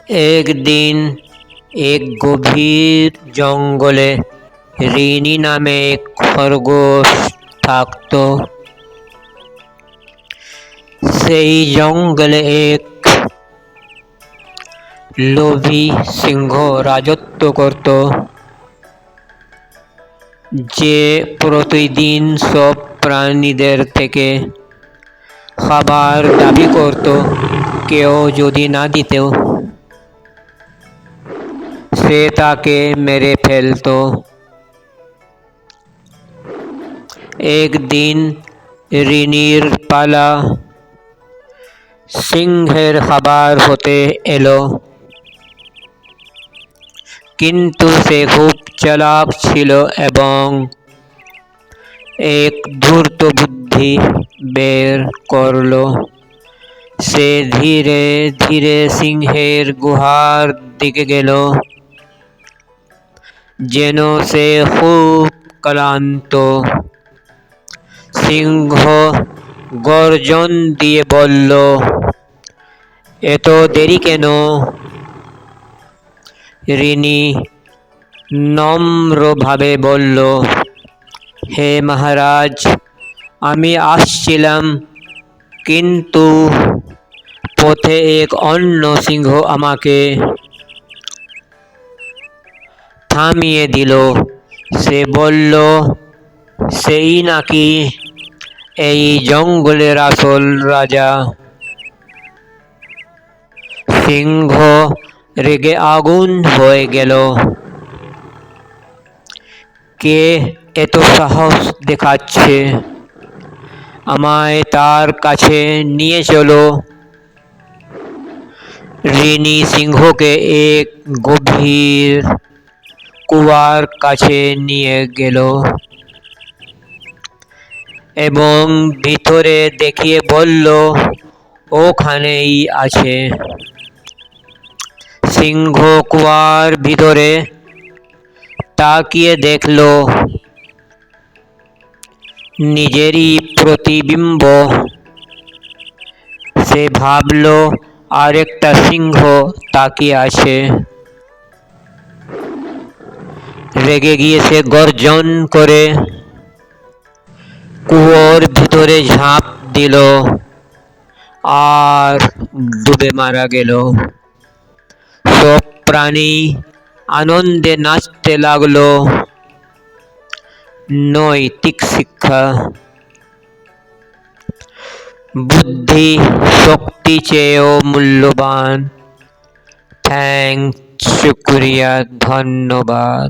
একদিন এক গভীর জঙ্গলে রিনি নামে এক খরগোশ থাকত। সেই জঙ্গলে এক লোভী সিংহ রাজত্ব করত, যে প্রতিদিন সব প্রাণীদের থেকে খাবার দাবি করত। কেউ যদি না দিত, সে তাকে মেরে ফেলত। একদিন রিনির পালা সিংহের খাবার হতে এলো, কিন্তু সে খুব চালাক ছিল এবং এক ধূর্ত বুদ্ধি বের করলো। সে ধীরে ধীরে সিংহের গুহার দিকে গেল, যেন সে খুব ক্লান্ত। সিংহ গর্জন দিয়ে বলল, এত দেরি কেন? রিনি নম্রভাবে বলল, হে মহারাজ, আমি আসছিলাম, কিন্তু পথে এক অন্য সিংহ আমাকে থামিয়ে দিল। সে বলল, সেই নাকি এই জঙ্গলের আসল রাজা? সিংহ রেগে আগুন হয়ে গেল। কে এত সাহস দেখাচ্ছে? আমায় তার কাছে নিয়ে চলো। রিনি সিংহকে এক গভীর কুয়ার কাছে নিয়ে গেল এবং ভিতরে দেখিয়ে বলল, ওখানেই আছে। সিংহ কুয়ার ভিতরে তাকিয়ে দেখল নিজেরই প্রতিবিম্ব। সে ভাবল, আরেকটা সিংহ তাকিয়ে আছে। রেগে গিয়ে সে গর্জন করে কুয়োর ভিতরে ঝাঁপ দিল আর ডুবে মারা গেল। সব প্রাণী আনন্দে নাচতে লাগলো। নৈতিক শিক্ষা: বুদ্ধি শক্তি চেয়েও মূল্যবান। থ্যাঙ্কস, শুক্রিয়া, ধন্যবাদ।